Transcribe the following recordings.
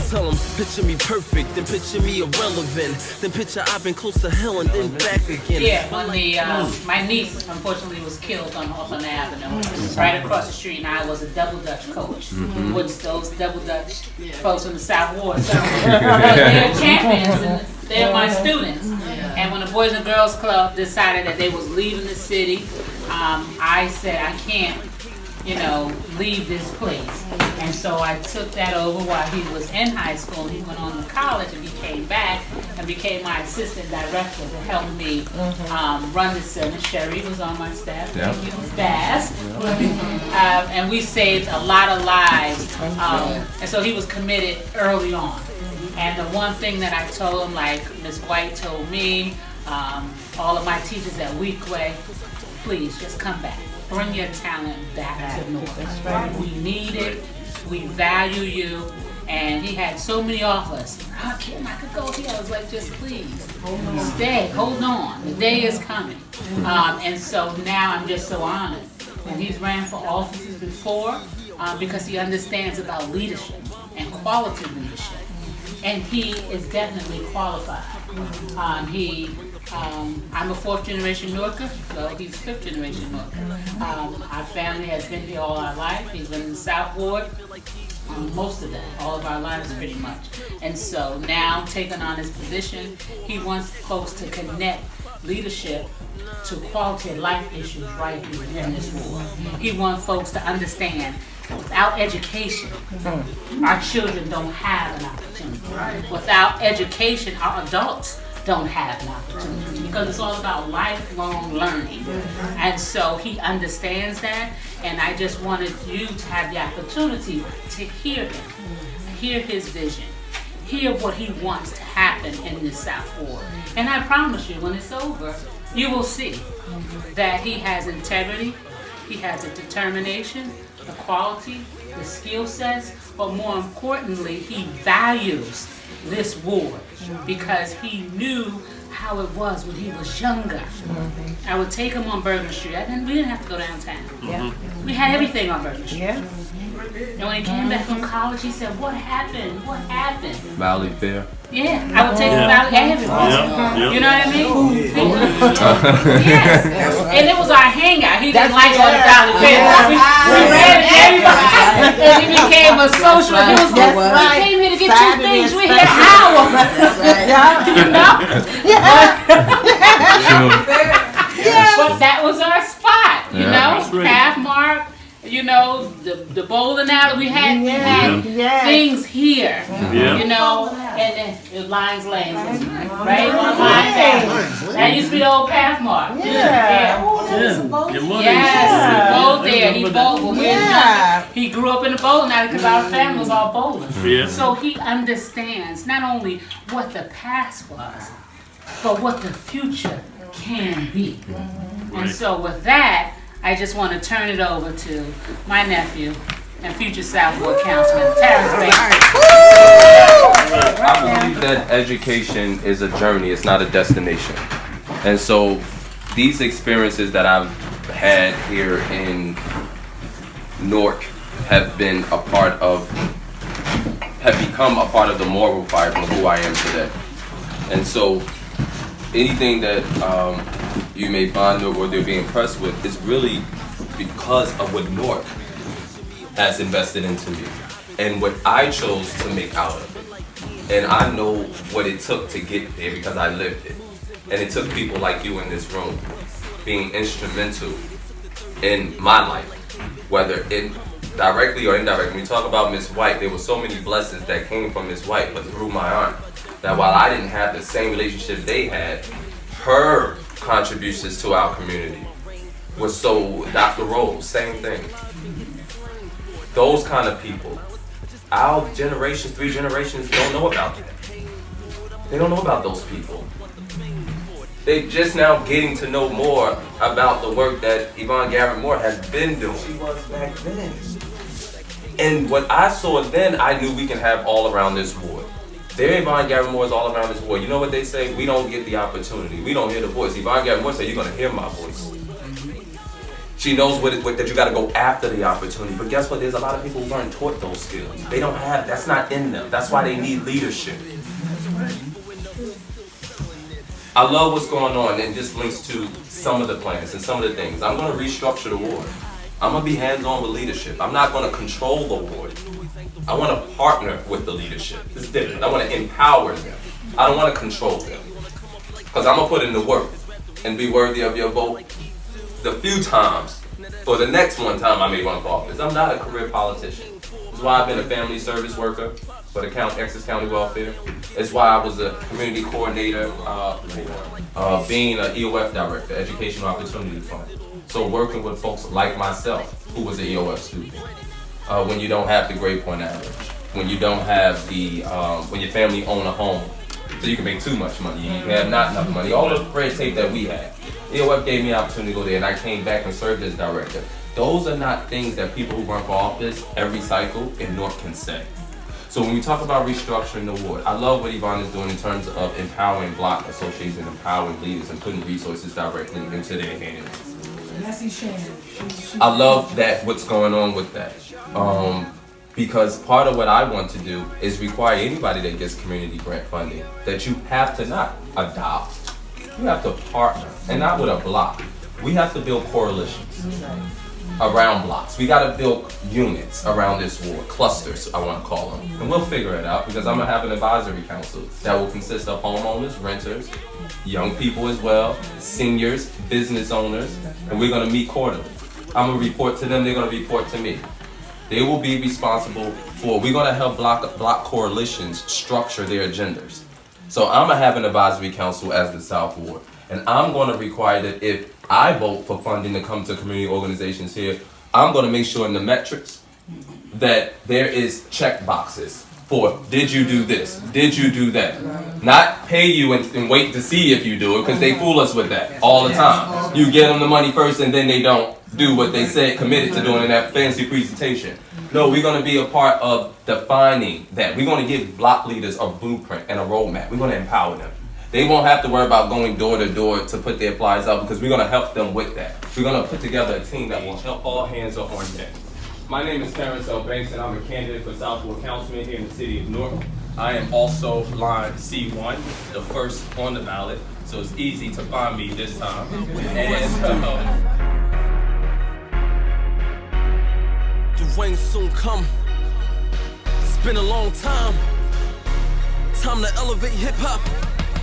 Tell them, picture me perfect, then picture me irrelevant, then picture I've been close to hell and then back again. Yeah, when my niece unfortunately was killed on Hawthorne Avenue, right across the street, and I was a double Dutch coach, which those double Dutch folks in the South Ward, so they're champions and they're my students. And when the Boys and Girls Club decided that they was leaving the city, I said I can't, leave this place. And so I took that over while he was in high school. He went on to college and he came back and became my assistant director to help me run the center. Sherry was on my staff. Yeah. He was fast. And we saved a lot of lives. And so he was committed early on. And the one thing that I told him, like Ms. White told me, all of my teachers at Weequay, please just come back. Bring your talent back to North. We need it. We value you. And he had so many offers. Oh, Kim, I could go here. I was like, just please stay, hold on. The day is coming. And so now I'm just so honored. And he's ran for offices before because he understands about leadership and quality leadership. And he is definitely qualified. I'm a fourth generation Norker, so he's fifth generation Norker. Our family has been here all our life. He's been in the South Ward, most of that, all of our lives pretty much. And so now taking on his position, he wants folks to connect leadership to quality of life issues right here in this ward. He wants folks to understand without education, our children don't have an opportunity. Without education, our adults don't have an opportunity because it's all about lifelong learning. And so he understands that, and I just wanted you to have the opportunity to hear him, hear his vision, hear what he wants to happen in this South Ward. And I promise you, when it's over, you will see that he has integrity, he has a determination, the quality, the skill sets, but more importantly, he values this ward because he knew how it was when he was younger. I would take him on Bergen Street. We didn't have to go downtown. We had everything on Bergen Street. And when he came back from college, he said, what happened? What happened? Valley Fair. Yeah, I would take him out everywhere. You know what I mean? Yes. And it was our hangout. He didn't like going to Valley Fair. We ran everybody. And he became a social. He was like, we came here to get two things. We had an hour. You know? But that was our spot, you know? Half Mark. The bowling alley, we had things here, and the Lions Lane, right? Lions Lane. That used to be the old Pathmark. Yes, we bowled there. He bowled when we were young. He grew up in the bowling alley because our family was all bowling. So he understands not only what the past was, but what the future can be. And so with that, I just want to turn it over to my nephew and future South Ward Councilman, Terrance L. I believe that education is a journey, it's not a destination. And so these experiences that I've had here in Newark have become a part of the moral fiber of who I am today. And so anything that you may find or they'll be impressed with is really because of what Newark has invested into me and what I chose to make out of it. And I know what it took to get there because I lived it. And it took people like you in this room being instrumental in my life, whether it directly or indirectly. When we talk about Miss White, there were so many blessings that came from Miss White, but through my aunt. That while I didn't have the same relationship they had, her contributions to our community was so. Dr. Rose, same thing. Those kind of people, our generations, 3 generations, don't know about that. They don't know about those people. They just now getting to know more about the work that Yvonne Garrett Moore has been doing. She was back then. And what I saw then, I knew we can have all around this ward. There, Yvonne Garrett Moore is all around this ward. You know what they say? We don't get the opportunity. We don't hear the voice. Yvonne Garrett Moore said, you're going to hear my voice. She knows that you got to go after the opportunity. But guess what? There's a lot of people who aren't taught those skills. They don't have, that's not in them. That's why they need leadership. I love what's going on, and this links to some of the plans and some of the things. I'm going to restructure the ward. I'm going to be hands-on with leadership. I'm not going to control the ward. I want to partner with the leadership. It's different. I want to empower them. I don't want to control them. Because I'm going to put in the work and be worthy of your vote the few times for the next one time I may run for office. I'm not a career politician. That's why I've been a family service worker for the Essex County Welfare. It's why I was a community coordinator, being an EOF director, Educational Opportunity Fund. So working with folks like myself, who was an EOF student. When you don't have the grade point average, when you don't have the, when your family own a home, so you can make too much money, you have not enough money, all the red tape that we had. EOF gave me an opportunity to go there, and I came back and served as director. Those are not things that people who run for office every cycle in North can say. So when we talk about restructuring the ward, I love what Yvonne is doing in terms of empowering block associations and empowering leaders and putting resources directly into their hands. I love that what's going on with that. Because part of what I want to do is require anybody that gets community grant funding that you have to not adopt, you have to partner, and not with a block. We have to build coalitions around blocks. We got to build units around this ward, clusters, I want to call them. And we'll figure it out, because I'm going to have an advisory council that will consist of homeowners, renters, young people as well, seniors, business owners, and we're going to meet quarterly. I'm going to report to them, they're going to report to me. They will be responsible for, we're going to help block coalitions structure their agendas. So I'm going to have an advisory council as the South Ward. And I'm going to require that if I vote for funding to come to community organizations here, I'm going to make sure in the metrics that there is check boxes for, did you do this? Did you do that? Not pay you and wait to see if you do it, because they fool us with that all the time. You get them the money first and then they don't do what they said committed to doing in that fancy presentation. No, we're going to be a part of defining that. We're going to give block leaders a blueprint and a roadmap. We're going to empower them. They won't have to worry about going door to door to put their flyers out, because we're going to help them with that. We're going to put together a team that will help. All hands are on deck. My name is Terrance L. Bankston. I'm a candidate for South Ward Councilman here in the city of Newark. I am also line C1, the first on the ballot, so it's easy to find me this time. The rain soon come. It's been a long time. Time to elevate hip-hop.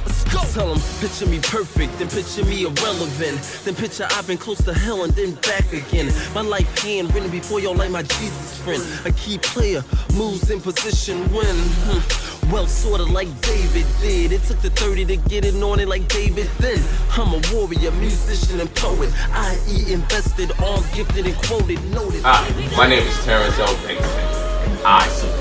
Let's go. Tell them, picture me perfect, then picture me irrelevant. Then picture I've been close to hell and then back again. My life handwritten before y'all like my Jesus friend. A key player, moves in position when. Well, sorta like David did. It took the 30 to get it on it like David then. I'm a warrior, musician, and poet. I.e. invested, all gifted and quoted, noted. Hi, my name is Terrance L. Bankston. I support